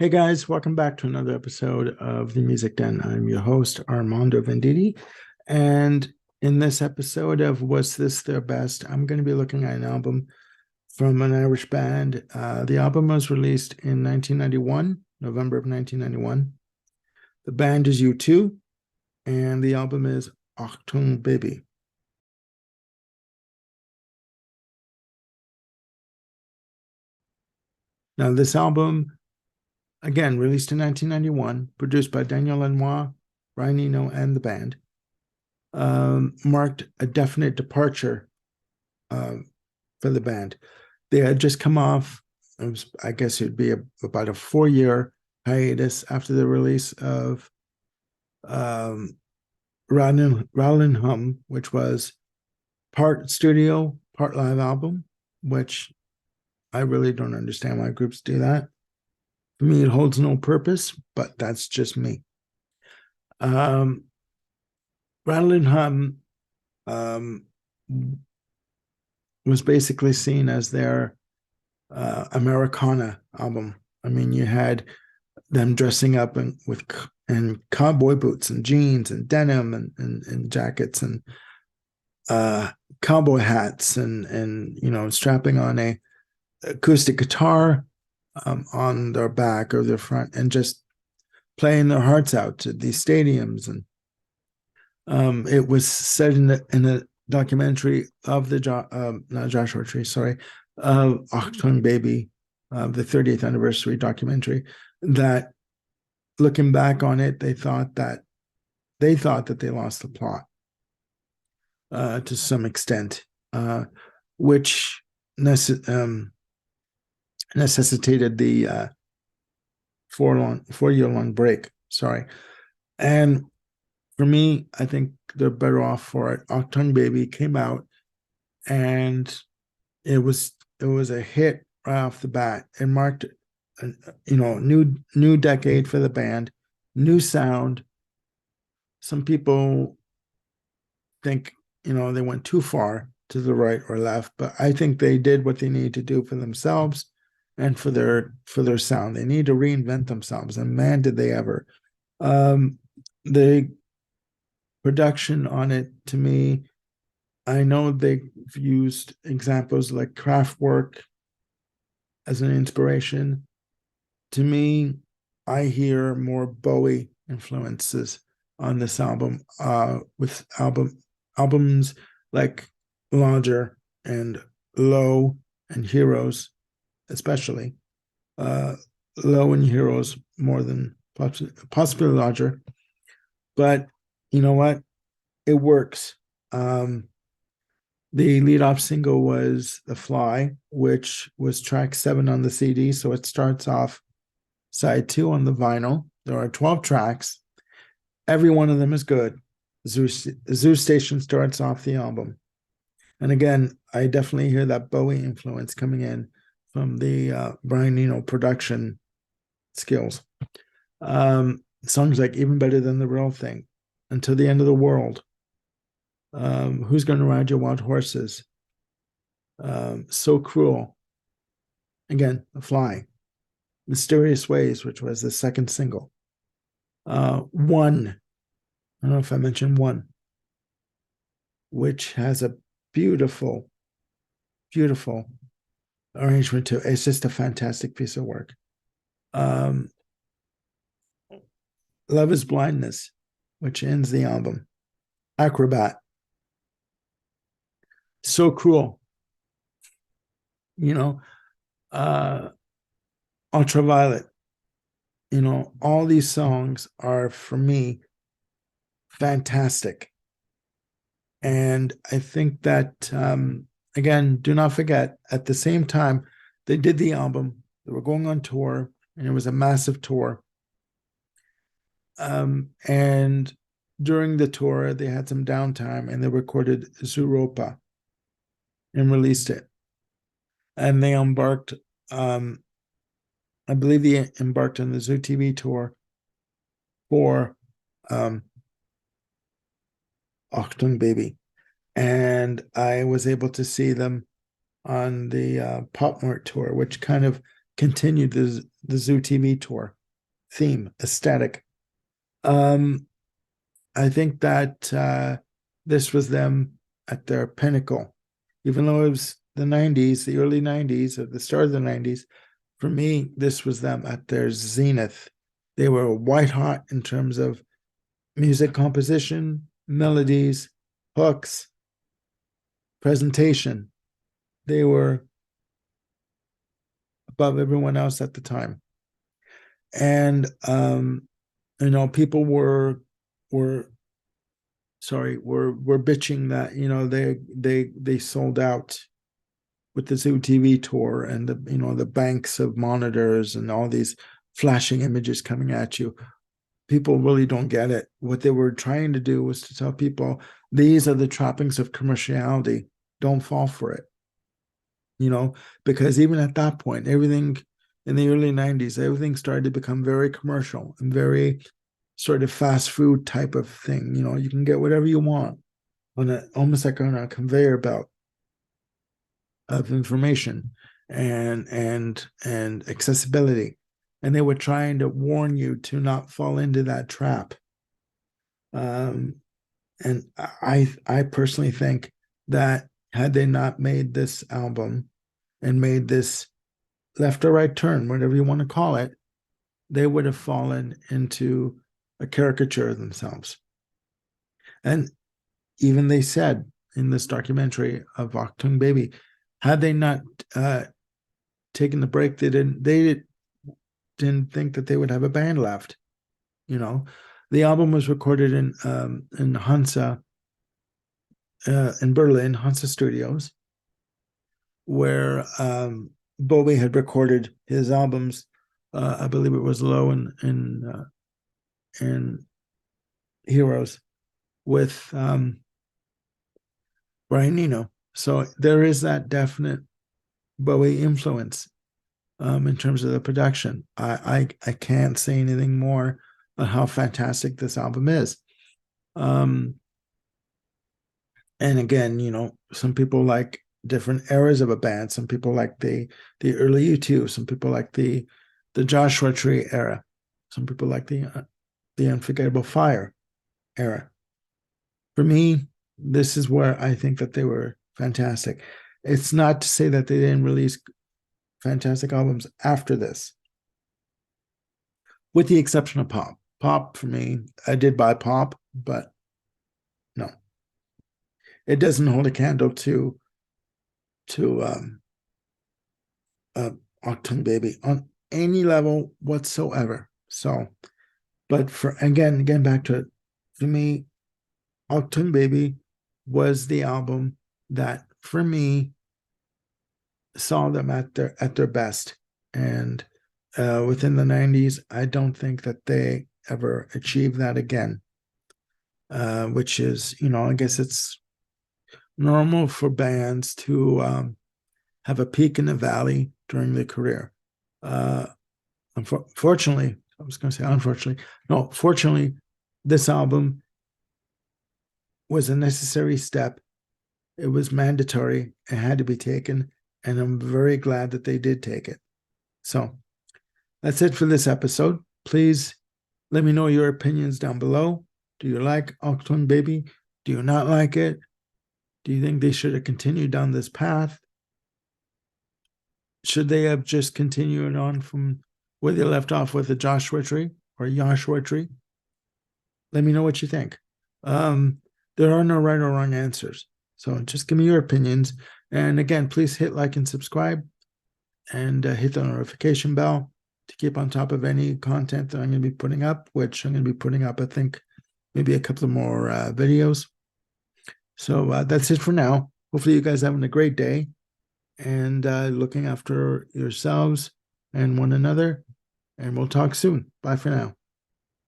Hey guys, welcome back to another episode of the Music Den. I'm your host, Armando Venditti. And in this episode of Was This Their Best, I'm going to be looking at an album from an Irish band. The album was released in 1991, November of 1991. The band is U2, and the album is Achtung Baby. Now, this album, again, released in 1991, produced by Daniel Lanois, Brian Eno, and the band. Marked a definite departure uh, for the band. They had just come off, I guess it'd be about a 4-year hiatus after the release of um, Rattlin' Hum, which was part studio, part live album, which I really don't understand why groups do that. For me, it holds no purpose, but that's just me. Um, Rattlin' Hum um, was basically seen as their Americana album. I mean, you had them dressing up and cowboy boots and jeans and denim and jackets and cowboy hats and strapping on a acoustic guitar on their back or their front and just playing their hearts out to these stadiums. And it was said in a documentary of the not Joshua Tree, sorry, of Achtung Baby, the 30th anniversary documentary, that looking back on it, they thought that they lost the plot to some extent, which necessitated the 4-year long break. Sorry, and for me, I think they're better off for it. Achtung Baby came out, and it was a hit right off the bat. It marked a new decade for the band, new sound. Some people think they went too far to the right or left, but I think they did what they needed to do for themselves and for their sound. They need to reinvent themselves, and man, did they ever. The production on it, to me, I know they've used examples like Kraftwerk as an inspiration. To me, I hear more Bowie influences on this album, with albums like Lodger and Low and Heroes, especially. Uh, Low and Heroes more than possibly Lodger, but you know what? It works. The lead off single was The Fly, which was track 7 on the CD. So it starts off side 2 on the vinyl. There are 12 tracks. Every one of them is good. Zoo Station starts off the album. And again, I definitely hear that Bowie influence coming in from the Brian Eno production skills. Songs like Even Better Than the Real Thing, Until the End of the World, Who's Gonna Ride Your Wild Horses, So Cruel, again, The Fly, Mysterious Ways, which was the second single. One, I don't know if I mentioned One, which has a beautiful, beautiful arrangement to it. It's just a fantastic piece of work. Um, Love is Blindness, which ends the album. Acrobat, So Cruel, you know, uh, Ultraviolet. All these songs are, for me, fantastic. And I think that, again, do not forget, at the same time, they did the album, they were going on tour, and it was a massive tour. And during the tour, they had some downtime and they recorded Zuropa and released it. And they embarked, I believe they embarked on the Zoo TV tour for Achtung Baby. And I was able to see them on the Pop Mart tour, which kind of continued the Zoo TV tour theme, aesthetic. Um, I think that this was them at their pinnacle, even though it was the 90s, the early 90s, or the start of the 90s. For me, this was them at their zenith. They were white hot in terms of music composition, melodies, hooks, presentation. They were above everyone else at the time. And people were were bitching that they sold out with the Zoo TV tour and the banks of monitors and all these flashing images coming at you. People really don't get it. What they were trying to do was to tell people these are the trappings of commerciality. Don't fall for it. Because even at that point, everything in the early 90s, everything started to become very commercial and very sort of fast food type of thing. You can get whatever you want almost like on a conveyor belt of information and accessibility. And they were trying to warn you to not fall into that trap. And I personally think that had they not made this album and made this left or right turn, whatever you want to call it, they would have fallen into a caricature of themselves. And even they said in this documentary of Achtung Baby, had they not taken the break, they didn't think that they would have a band left. The album was recorded in Hansa, in Berlin, Hansa Studios, where Bowie had recorded his albums. I believe it was Low and Heroes with Brian Eno. So there is that definite Bowie influence in terms of the production. I can't say anything more on how fantastic this album is. And again, some people like different eras of a band. Some people like the early U2. Some people like the Joshua Tree era. Some people like the Unforgettable Fire era. For me, this is where I think that they were fantastic. It's not to say that they didn't release fantastic albums after this, with the exception of Pop. Pop, for me, I did buy Pop, but no, it doesn't hold a candle to Achtung Baby on any level whatsoever. So, but for again back to it, for me, Achtung Baby was the album that for me saw them at their best. And within the 90s, I don't think that they ever achieved that again. Which is, I guess it's normal for bands to have a peak in the valley during their career. Unfortunately, I was going to say unfortunately. No, fortunately, this album was a necessary step. It was mandatory. It had to be taken. And I'm very glad that they did take it. So that's it for this episode. Please let me know your opinions down below. Do you like Achtung Baby? Do you not like it? Do you think they should have continued down this path? Should they have just continued on from where they left off with the Joshua Tree or Joshua Tree? Let me know what you think. There are no right or wrong answers. So just give me your opinions. And again, please hit like and subscribe and hit the notification bell to keep on top of any content that I'm going to be putting up, which I'm going to be putting up, I think, maybe a couple of more videos. So that's it for now. Hopefully you guys are having a great day and looking after yourselves and one another. And we'll talk soon. Bye for now.